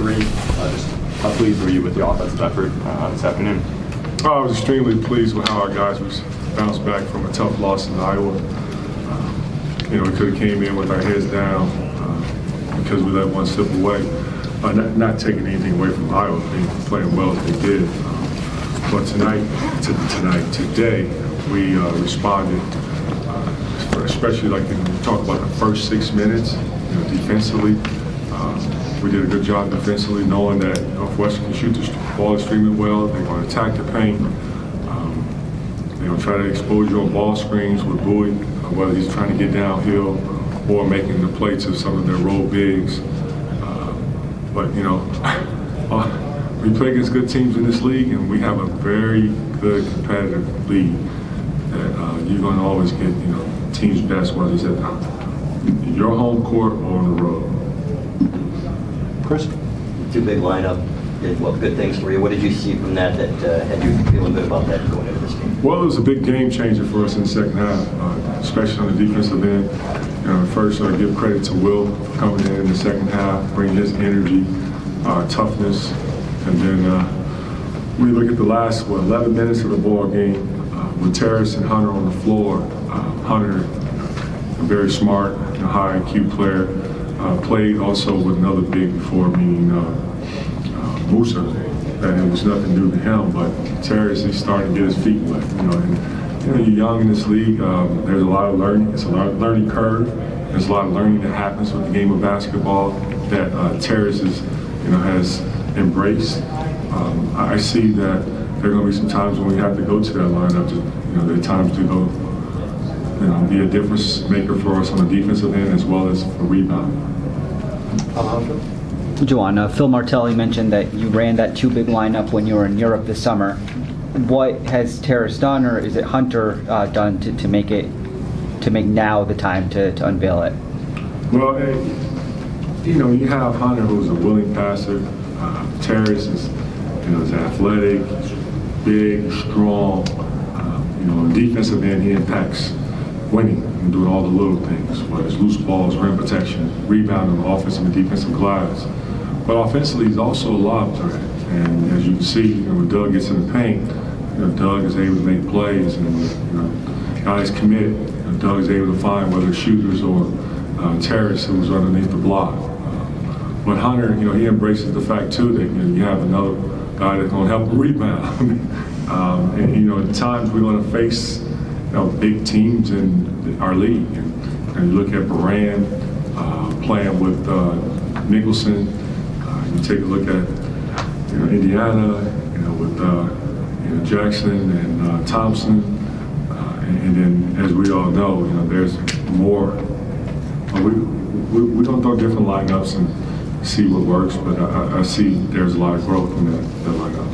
three. Just how pleased were you with the offensive effort this afternoon? I was extremely pleased with how our guys bounced back from a tough loss in Iowa. We could have came in with our heads down because we let one slip away. Not taking anything away from Iowa, playing well as they did. But today, we responded, especially like when we talk about the first 6 minutes, defensively. We did a good job defensively, knowing that Northwestern can shoot the ball extremely well. They're going to attack the paint. They're going to try to expose you on ball screens with Bowie, whether he's trying to get downhill or making the play to some of their roll bigs. But we play against good teams in this league, and we have a very good competitive league that you're going to always get, teams best, whether it's at your home court or on the road. Chris? Two big lineup did good things for you. What did you see from that had you feeling good about that going into this game? Well, it was a big game changer for us in the second half, especially on the defensive end. First, I give credit to Will for coming in the second half, bringing his energy, toughness, and then we look at the last 11 minutes of the ball game with Terrace and Hunter on the floor. Hunter, a very smart, high IQ player, played also with another big before, meaning Musa, and it was nothing new to him. But Terrace is starting to get his feet wet. You're young in this league. There's a lot of learning. It's a lot of learning curve. There's a lot of learning that happens with the game of basketball that Terrace has embraced. I see that there are going to be some times when we have to go to that lineup. There are times to go, be a difference maker for us on the defensive end as well as for rebound. Juwan, Phil Martelli mentioned that you ran that two big lineup when you were in Europe this summer. What has Terrace done, or is it Hunter done to make now the time to unveil it? Well, you have Hunter, who's a willing passer. Terrace is athletic, big, strong. On the defensive end, he impacts winning and doing all the little things, whether it's loose balls, rim protection, rebounding, offensive and defensive glass. But offensively, he's also a lob threat. And as you can see, when Doug gets in the paint, Doug is able to make plays, and guys commit. Doug is able to find whether shooters or Terrace, who's underneath the block. But Hunter, he embraces the fact too that you have another guy that's going to help him rebound. And at times we're going to face big teams in our league, and you look at Baran playing with Nicholson. You take a look at Indiana, with Jackson and Thompson, and then as we all know, there's more. We don't throw different lineups and see what works, but I see there's a lot of growth in that lineup.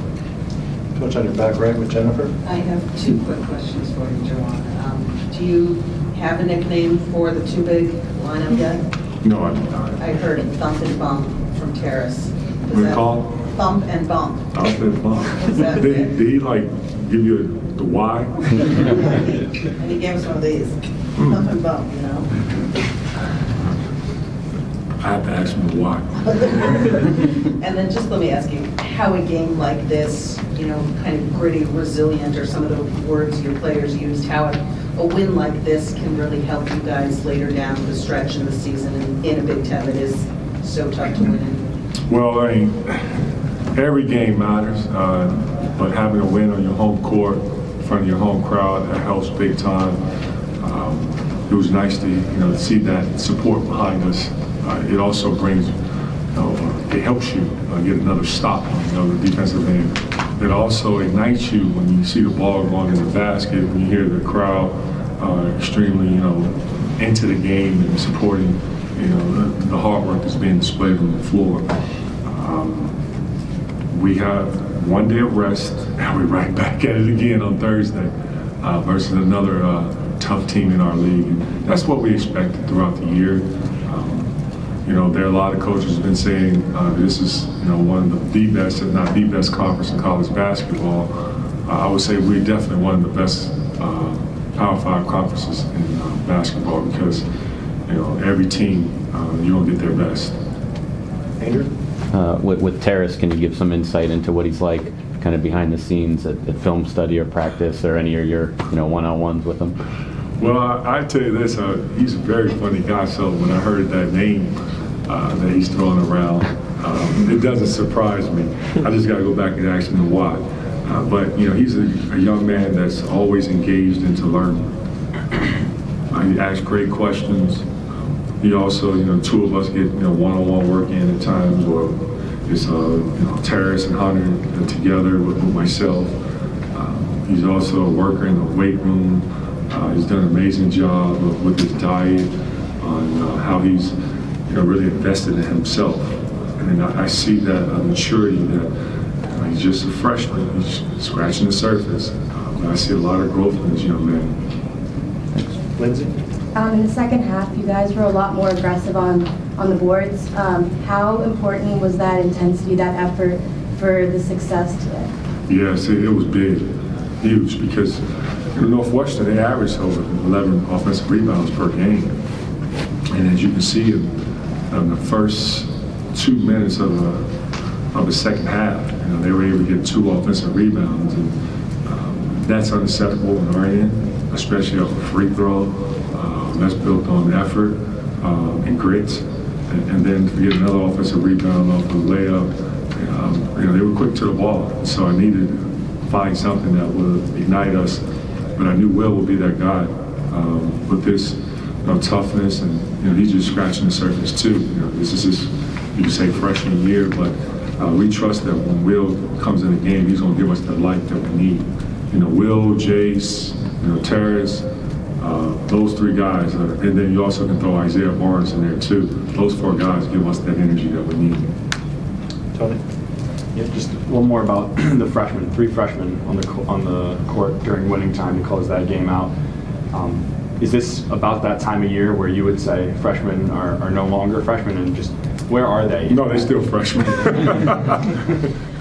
Coach, on your back right with Jennifer. I have two quick questions for you, Juwan. Do you have a nickname for the two big lineup yet? No, I do not. I heard Thump and Bump from Terrace. What do you call? Thump and Bump. Thump and Bump. Did he give you the why? And he gave us one of these. Thump and Bump, I have to ask him the why. And then just let me ask you, how a game like this, kind of gritty, resilient, or some of the words your players used, how a win like this can really help you guys later down the stretch in the season and in a Big Ten that is so tough to win in? Well, every game matters, but having a win on your home court in front of your home crowd, that helps big time. It was nice to see that support behind us. It also brings, it helps you get another stop on the defensive end. It also ignites you when you see the ball going in the basket, when you hear the crowd extremely, into the game and supporting, the hard work that's being displayed on the floor. We have 1 day of rest, and we're right back at it again on Thursday versus another tough team in our league. And that's what we expected throughout the year. There are a lot of coaches have been saying this is, one of the best, if not the best conference in college basketball. I would say we're definitely one of the best Power 5 conferences in basketball because, every team, you're going to get their best. Andrew? with Terrace, can you give some insight into what he's like kind of behind the scenes at film study or practice or any of your one-on-ones with him? Well, I tell you this, he's a very funny guy, so when I heard that name that he's throwing around, it doesn't surprise me. I just got to go back and ask him why. But, he's a young man that's always engaged into learning. He asks great questions. He also, two of us get, one-on-one work in at times, or it's, Terrace and Hunter together with myself. He's also a worker in the weight room. He's done an amazing job with his diet, on how he's, really invested in himself. And I see that maturity that he's just a freshman. He's scratching the surface. I see a lot of growth in this young man. Lindsay? In the second half, you guys were a lot more aggressive on the boards. How important was that intensity, that effort for the success today? Yes, it was big, huge, because Northwestern, they averaged over 11 offensive rebounds per game. And as you can see in the first 2 minutes of the second half, they were able to get 2 offensive rebounds. And that's unacceptable on our end, especially off a free throw. That's built on effort and grit. And then to get another offensive rebound off the layup, they were quick to the ball. So I needed to find something that would ignite us. But I knew Will would be that guy with this toughness, and he's just scratching the surface too. This is his, you could say, freshman year, but we trust that when Will comes in the game, he's going to give us the light that we need. Will, Jace, Terrace, those 3 guys, and then you also can throw Isaiah Barnes in there too. Those 4 guys give us that energy that we need. Tony? Yeah, just a little more about the freshmen, 3 freshmen on the court during winning time to close that game out. Is this about that time of year where you would say freshmen are no longer freshmen, and just where are they? No, they're still freshmen.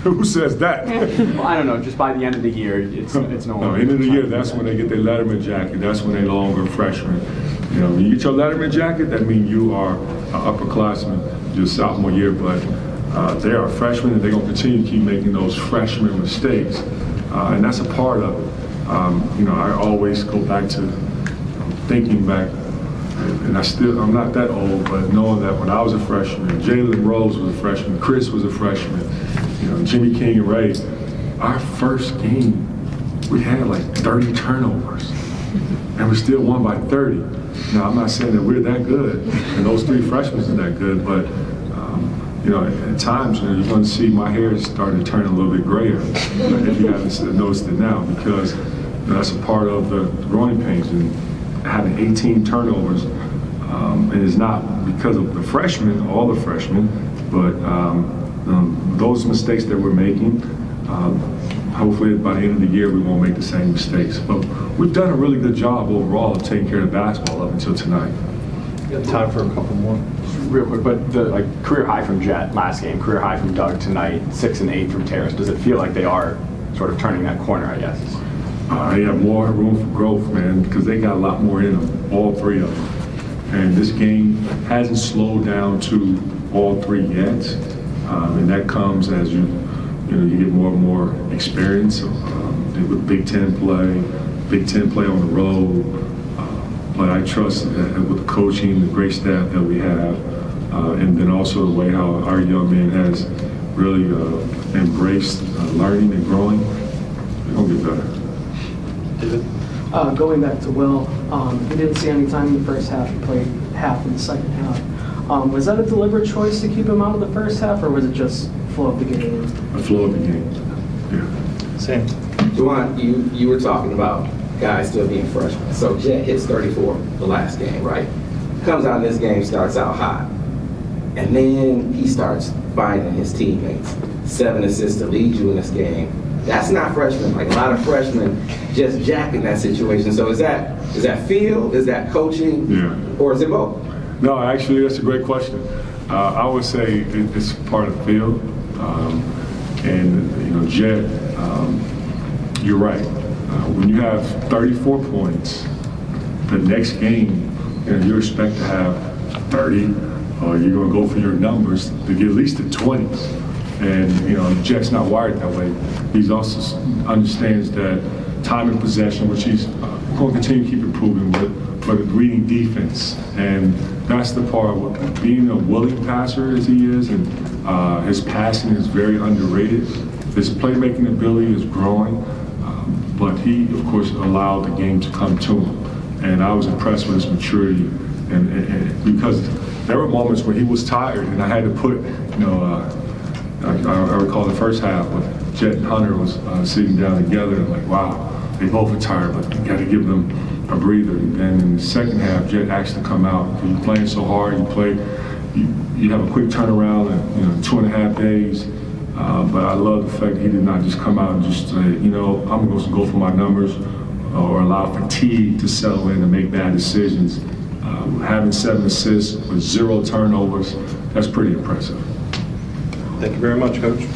Who says that? Well, I don't know. Just by the end of the year, it's no No, longer. end of the year, that's when they get their Letterman jacket. That's when they're no longer freshmen. When you get your Letterman jacket, that means you are an upperclassman, your sophomore year. But they are freshmen, and they're going to continue to keep making those freshman mistakes, and that's a part of it. I always go back to thinking back, and I'm not that old, but knowing that when I was a freshman, Jalen Rose was a freshman, Chris was a freshman, Jimmy King and Ray, our first game, we had like 30 turnovers, and we still won by 30. Now, I'm not saying that we're that good, and those 3 freshmen are that good, but at times, you're going to see my hair is starting to turn a little bit grayer, if you haven't noticed it now, because that's a part of the growing pains. And having 18 turnovers, and it's not because of the freshmen, all the freshmen, but those mistakes that we're making, hopefully by the end of the year we won't make the same mistakes. But we've done a really good job overall of taking care of basketball up until tonight. You got time for a couple more? Real quick, but the career high from Jet last game, career high from Doug tonight, 6 and 8 from Terrace. Does it feel like they are sort of turning that corner, I guess? They have more room for growth, man, because they got a lot more in them, all 3 of them. And this game hasn't slowed down to all 3 yet, and that comes as you get more and more experience with Big Ten play on the road. But I trust that with the coaching, the great staff that we have, and then also the way how our young man has really embraced learning and growing, they're going to get better. Going back to Will, he didn't see any time in the first half. He played half in the second half. Was that a deliberate choice to keep him out of the first half, or was it just flow of the game? The flow of the game, yeah. Sam? Juwan, you were talking about guys still being freshmen. So Jet hits 34 the last game, right? Comes out in this game, starts out hot. And then he starts finding his teammates. 7 assists to lead you in this game. That's not freshmen. Like a lot of freshmen just jacking that situation. So is that feel? Is that coaching? Yeah. Or is it both? No, actually, that's a great question. I would say it's part of the field. And, Jet, you're right. When you have 34 points, the next game, you expect to have 30, you're going to go for your numbers to get at least the 20s. And, you know, Jet's not wired that way. He also understands that time in possession, which he's going to continue to keep improving with, but reading defense. And that's the part of being a willing passer as he is, and his passing is very underrated. His playmaking ability is growing, but he, of course, allowed the game to come to him. And I was impressed with his maturity, and because there were moments where he was tired, and I had to put, you know, I recall the first half when Jet and Hunter was sitting down together, and I'm like, wow, they both are tired, but you got to give them a breather. And in the second half, Jet asked to come out. You're playing so hard, you have a quick turnaround in, you know, 2.5 days. But I love the fact that he did not just come out and just say, you know, I'm going to go for my numbers, or allow fatigue to settle in and make bad decisions. Having 7 assists with 0 turnovers, that's pretty impressive. Thank you very much, Coach.